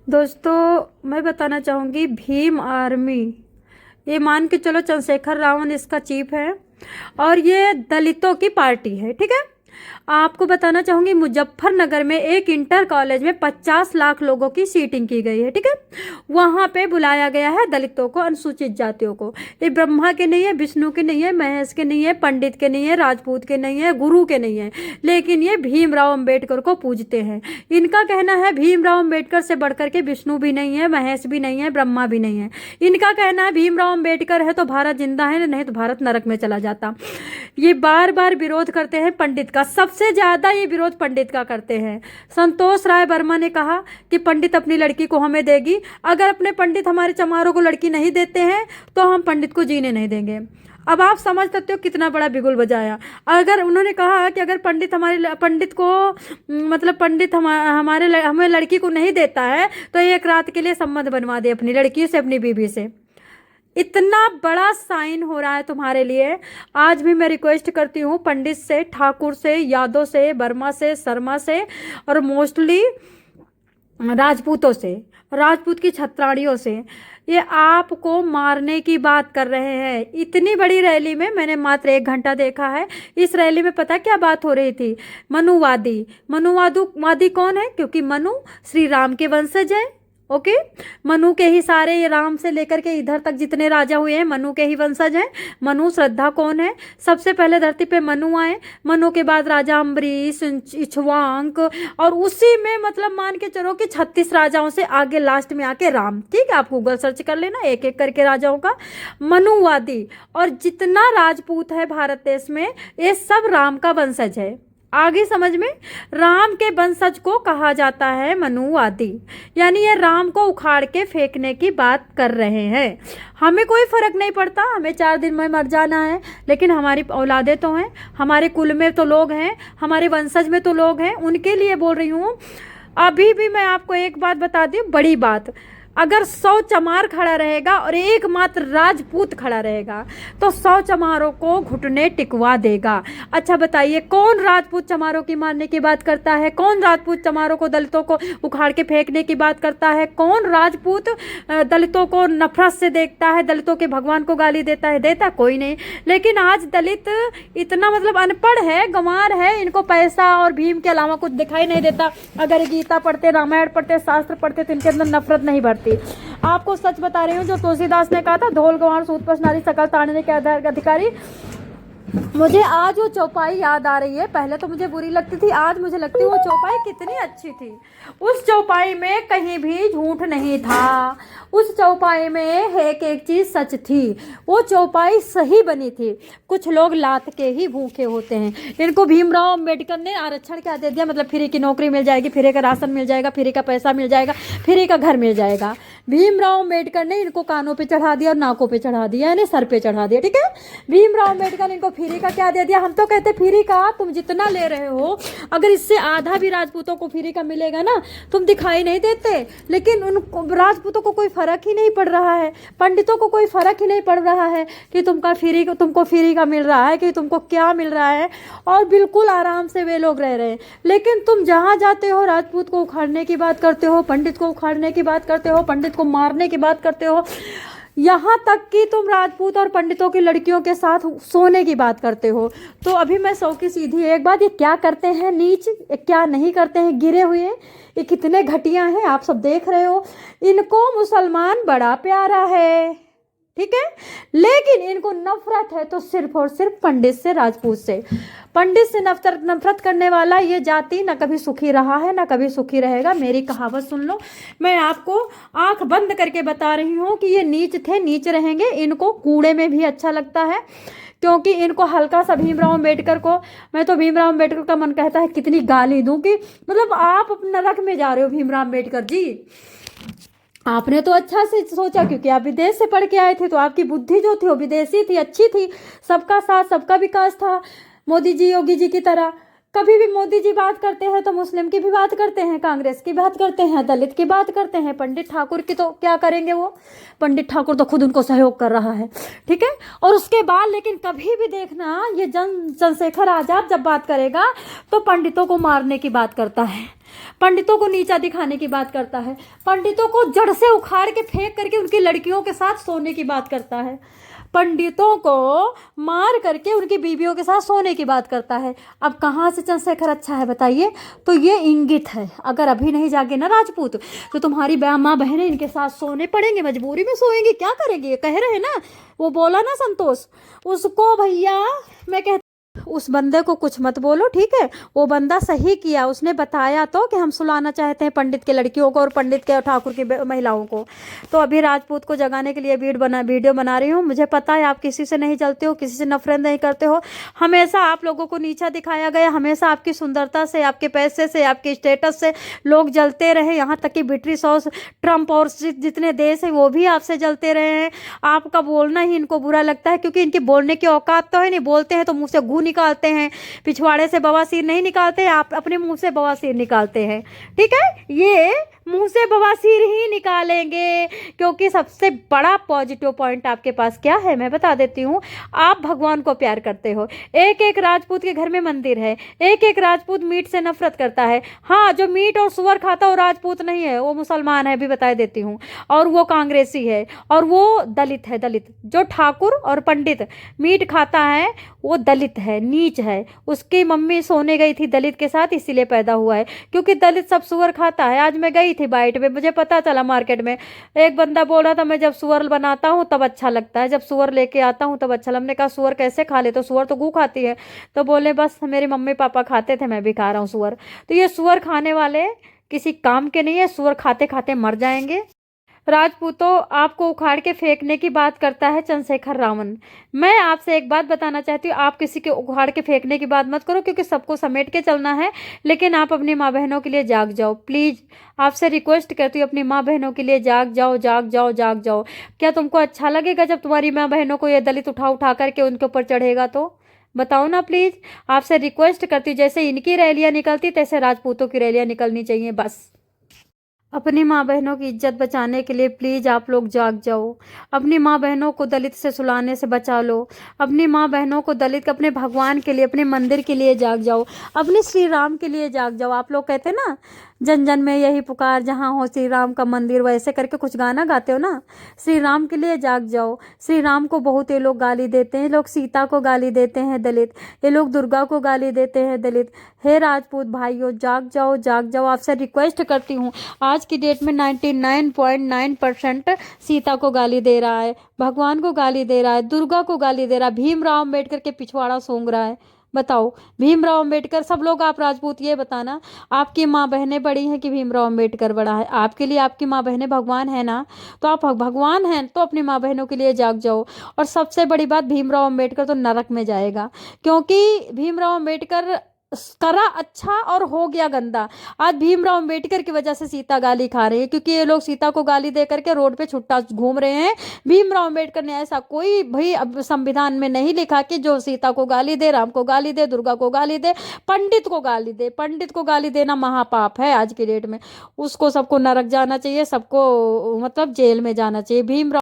दोस्तों मैं बताना चाहूँगी भीम आर्मी, ये मान के चलो चंद्रशेखर रावण इसका चीफ है और ये दलितों की पार्टी है। ठीक है, आपको बताना चाहूँगी मुजफ्फरनगर में एक इंटर कॉलेज में 50 लाख लोगों की सीटिंग की गई है। ठीक है, वहाँ पे बुलाया गया है दलितों को, अनुसूचित जातियों को। ये ब्रह्मा के नहीं है, विष्णु के नहीं है, महेश के नहीं है, पंडित के नहीं है, राजपूत के नहीं है, गुरु के नहीं है, लेकिन ये भीमराव अंबेडकर को पूजते हैं। इनका कहना है भीमराव अंबेडकर से बढ़कर के विष्णु भी नहीं है, महेश भी नहीं है, ब्रह्मा भी नहीं है। इनका कहना है भीमराव अंबेडकर है तो भारत जिंदा है, नहीं तो भारत नरक में चला जाता। ये बार बार विरोध करते हैं पंडित का, सबसे ज्यादा ये विरोध पंडित का करते हैं। संतोष राय वर्मा ने कहा कि पंडित अपनी लड़की को हमें देगी, अगर अपने पंडित हमारे चमारों को लड़की नहीं देते हैं तो हम पंडित को जीने नहीं देंगे। अब आप समझ सकते हो कितना बड़ा बिगुल बजाया। अगर उन्होंने कहा कि अगर पंडित हमें लड़की को नहीं देता है तो एक रात के लिए संबंध बनवा दे अपनी लड़की से, अपनी बीवी से। इतना बड़ा साइन हो रहा है तुम्हारे लिए। आज भी मैं रिक्वेस्ट करती हूँ पंडित से, ठाकुर से, यादव से, वर्मा से, शर्मा से और मोस्टली राजपूतों से, राजपूत की छत्राणियों से, ये आपको मारने की बात कर रहे हैं। इतनी बड़ी रैली में मैंने मात्र 1 घंटा देखा है। इस रैली में पता क्या बात हो रही थी? मनुवादी कौन है? क्योंकि मनु श्री राम के वंशज है। ओके, मनु के ही सारे, ये राम से लेकर के इधर तक जितने राजा हुए हैं मनु के ही वंशज हैं। मनु श्रद्धा कौन है? सबसे पहले धरती पे मनु आए, मनु के बाद राजा अम्बरीश, इक्ष्वाक, और उसी में मतलब मान के चलो कि 36 राजाओं से आगे लास्ट में आके राम। ठीक है, आप गूगल सर्च कर लेना एक एक करके राजाओं का। मनुवादी और जितना राजपूत है भारत देश में ये सब राम का वंशज है। आगे समझ में? राम के वंशज को कहा जाता है मनुवादी, यानी ये राम को उखाड़ के फेंकने की बात कर रहे हैं। हमें कोई फर्क नहीं पड़ता, हमें 4 दिन में मर जाना है, लेकिन हमारी औलादे तो हैं, हमारे कुल में तो लोग हैं, हमारे वंशज में तो लोग हैं, उनके लिए बोल रही हूँ। अभी भी मैं आपको एक बात बता दूँ, बड़ी बात, अगर 100 चमार खड़ा रहेगा और एकमात्र राजपूत खड़ा रहेगा तो 100 चमारों को घुटने टिकवा देगा। अच्छा बताइए, कौन राजपूत चमारों की मारने की बात करता है? कौन राजपूत चमारों को, दलितों को उखाड़ के फेंकने की बात करता है? कौन राजपूत दलितों को नफरत से देखता है, दलितों के भगवान को गाली देता है? देता कोई नहीं। लेकिन आज दलित इतना मतलब अनपढ़ है, गंवार है, इनको पैसा और भीम के अलावा कुछ दिखाई नहीं देता। अगर गीता पढ़ते, रामायण पढ़ते, शास्त्र पढ़ते तो इनके अंदर नफरत नहीं बढ़ती। आपको सच बता रही हूँ, जो तुलसीदास ने कहा था, धोल गंवार सूत नारी सकल ताड़ने के अधिकारी। मुझे आज वो चौपाई याद आ रही है। पहले तो मुझे बुरी लगती थी, आज मुझे लगती है वो चौपाई कितनी अच्छी थी। उस चौपाई में कहीं भी झूठ नहीं था, उस चौपाई में एक चीज सच थी, वो चौपाई सही बनी थी। कुछ लोग लात के ही भूखे होते हैं। इनको भीमराव अंबेडकर ने आरक्षण क्या दे दिया? मतलब फ्री की नौकरी मिल जाएगी, फ्री का राशन मिल जाएगा, फ्री का पैसा मिल जाएगा, फ्री का घर मिल जाएगा। भीमराव अंबेडकर ने इनको कानों पे चढ़ा दिया और नाकों पे चढ़ा दिया, यानी सर पे चढ़ा दिया। ठीक है, भीमराव अंबेडकर ने इनको फ्री का क्या दे दिया? हम तो कहते फ्री का तुम जितना ले रहे हो, अगर इससे आधा भी राजपूतों को फ्री का मिलेगा ना, तुम दिखाई नहीं देते। लेकिन उन राजपूतों को कोई फर्क ही नहीं पड़ रहा है, पंडितों को कोई फर्क ही नहीं पड़ रहा है कि तुमको फ्री का मिल रहा है, कि तुमको क्या मिल रहा है, और बिल्कुल आराम से वे लोग रह रहे हैं। लेकिन तुम जहां जाते हो राजपूत को उखाड़ने की बात करते हो, पंडित को उखाड़ने की बात करते हो, पंडित को मारने की बात करते हो, यहाँ तक कि तुम राजपूत और पंडितों की लड़कियों के साथ सोने की बात करते हो। तो अभी मैं 100 की सीधी एक बात, ये क्या करते हैं नीच, क्या नहीं करते हैं गिरे हुए, ये कितने घटिया हैं, आप सब देख रहे हो। इनको मुसलमान बड़ा प्यारा है, ठीक है, लेकिन इनको नफरत है तो सिर्फ और सिर्फ पंडित से, राजपूत से। पंडित से नफरत करने वाला ये जाति ना कभी सुखी रहा है ना कभी सुखी रहेगा। मेरी कहावत सुन लो, मैं आपको आंख बंद करके बता रही हूँ कि ये नीच थे, नीच रहेंगे। इनको कूड़े में भी अच्छा लगता है, क्योंकि इनको हल्का सा भीमराव अंबेडकर को, मैं तो भीमराव अंबेडकर का मन कहता है कितनी गाली दूं कि मतलब आप अपना नरक में जा रहे हो भीमराव अंबेडकर जी। आपने तो अच्छा से सोचा, क्योंकि आप विदेश से पढ़ के आए थे, तो आपकी बुद्धि जो थी वो विदेशी थी, अच्छी थी, सबका साथ सबका विकास था। मोदी जी, योगी जी की तरह कभी भी मोदी जी बात करते हैं तो मुस्लिम की भी बात करते हैं, कांग्रेस की बात करते हैं, दलित की बात करते हैं। पंडित ठाकुर की तो क्या करेंगे वो? पंडित ठाकुर तो खुद उनको सहयोग कर रहा है, ठीक है। और उसके बाद लेकिन कभी भी देखना, ये चंद्रशेखर आजाद जब बात करेगा तो पंडितों को मारने की बात करता है। पंडितों को नीचा दिखाने की बात करता है, पंडितों को जड़ से उखाड़ के फेंक करके उनकी लड़कियों के साथ सोने की बात करता है, पंडितों को मार करके उनकी बीवियों के साथ सोने की बात करता है। अब कहाँ से चंद्रशेखर अच्छा है बताइए? तो ये इंगित है। अगर अभी नहीं जागे ना राजपूत, तो तुम्हारी माँ बहनें इनके साथ सोने पड़ेंगे, मजबूरी में सोएंगे, क्या करेंगे? कह रहे हैं ना, वो बोला ना संतोष, उसको भैया मैं कहती, उस बंदे को कुछ मत बोलो, ठीक है? वो बंदा सही किया, उसने बताया तो कि हम सुलाना चाहते हैं पंडित के लड़कियों को और पंडित के ठाकुर की महिलाओं को। तो अभी राजपूत को जगाने के लिए वीडियो बना रही हूँ। मुझे पता है आप किसी से नहीं चलते हो, किसी से नफरत नहीं करते हो, हमेशा आप लोगों को नीचा दिखाया गया, हमेशा आपकी सुंदरता से, आपके पैसे से, आपके स्टेटस से लोग जलते रहे, यहाँ तक कि ब्रिटिश और ट्रंप और जितने देश हैं वो भी आपसे जलते रहे हैं। आपका बोलना ही इनको बुरा लगता है, क्योंकि इनकी बोलने की औकात तो है नहीं, बोलते हैं तो मुँह से गू निकालते हैं, पिछवाड़े से बवासीर नहीं निकालते, आप अपने मुंह से बवासीर निकालते हैं, ठीक है? ये मुंह से बवासीर ही निकालेंगे, क्योंकि सबसे बड़ा पॉजिटिव पॉइंट आपके पास क्या है मैं बता देती हूँ। आप भगवान को प्यार करते हो, एक एक राजपूत के घर में मंदिर है, एक एक राजपूत मीट से नफरत करता है। हाँ, जो मीट और सुअर खाता है वो राजपूत नहीं है, वो मुसलमान है, भी बता देती हूँ, और वो कांग्रेसी है, और वो दलित है। दलित जो ठाकुर और पंडित मीट खाता है वो दलित है, नीच है। उसकी मम्मी सोने गई थी दलित के साथ, इसीलिए पैदा हुआ है, क्योंकि दलित सब सुअर खाता है। आज मैं गई थी बाइट में, मुझे पता चला मार्केट में एक बंदा बोल रहा था मैं जब सुअर बनाता हूँ तब अच्छा लगता है, जब सुअर लेके आता हूँ तब अच्छा। हमने कहा सुअर कैसे खा ले? तो सुअर तो गू खाती है। तो बोले बस मेरे मम्मी पापा खाते थे, मैं भी खा रहा हूँ सुअर। तो ये सुअर खाने वाले किसी काम के नहीं है, सुअर खाते खाते मर जाएंगे। राजपूतों, आपको उखाड़ के फेंकने की बात करता है चंद्रशेखर रावण। मैं आपसे एक बात बताना चाहती हूँ, आप किसी के उखाड़ के फेंकने की बात मत करो, क्योंकि सबको समेट के चलना है। लेकिन आप अपनी माँ बहनों के लिए जाग जाओ, प्लीज आपसे रिक्वेस्ट करती हूँ, अपनी माँ बहनों के लिए जाग जाओ, जाग जाओ, जाग जाओ। क्या तुमको अच्छा लगेगा जब तुम्हारी माँ बहनों को ये दलित उठा उठा करके उनके ऊपर चढ़ेगा? तो बताओ ना प्लीज। आपसे रिक्वेस्ट करती हूँ, जैसे इनकी रैलियां निकलती तैसे राजपूतों की रैलियां निकलनी चाहिए। बस अपनी माँ बहनों की इज्जत बचाने के लिए प्लीज़ आप लोग जाग जाओ। अपनी माँ बहनों को दलित से सुलाने से बचा लो। अपनी माँ बहनों को दलित, अपने भगवान के लिए, अपने मंदिर के लिए जाग जाओ, अपने श्री राम के लिए जाग जाओ। आप लोग कहते हैं ना, जन जन में यही पुकार, जहाँ हो श्री राम का मंदिर, वैसे करके कुछ गाना गाते हो ना। श्री राम के लिए जाग जाओ। श्री राम को बहुत ये लोग गाली देते हैं, ये लोग सीता को गाली देते हैं दलित, ये लोग दुर्गा को गाली देते हैं दलित। हे राजपूत भाइयों, जाग जाओ, जाग जाओ। आपसे रिक्वेस्ट करती हूँ, आज की डेट में 99.9% सीता को गाली दे रहा है, भगवान को गाली दे रहा है, दुर्गा को गाली दे रहा है, भीमराव अम्बेडकर के पिछवाड़ा सूंघ रहा है। बताओ, भीमराव अम्बेडकर, सब लोग आप राजपूत ये बताना, आपकी माँ बहनें बड़ी हैं कि भीमराव अम्बेडकर बड़ा है? आपके लिए आपकी माँ बहनें भगवान है ना, तो आप भगवान हैं तो अपनी माँ बहनों के लिए जाग जाओ। और सबसे बड़ी बात, भीमराव अम्बेडकर तो नरक में जाएगा, क्योंकि भीमराव अम्बेडकर करा अच्छा और हो गया गंदा। आज भीमराव अम्बेडकर की वजह से सीता गाली खा रही है, क्योंकि ये लोग सीता को गाली दे करके रोड पे छुट्टा घूम रहे हैं। भीमराव अम्बेडकर ने ऐसा कोई भी अब संविधान में नहीं लिखा कि जो सीता को गाली दे, राम को गाली दे, दुर्गा को गाली दे, पंडित को गाली दे। पंडित को गाली देना महापाप है आज की डेट में, उसको सबको नरक जाना चाहिए, सबको मतलब जेल में जाना चाहिए। भीमराव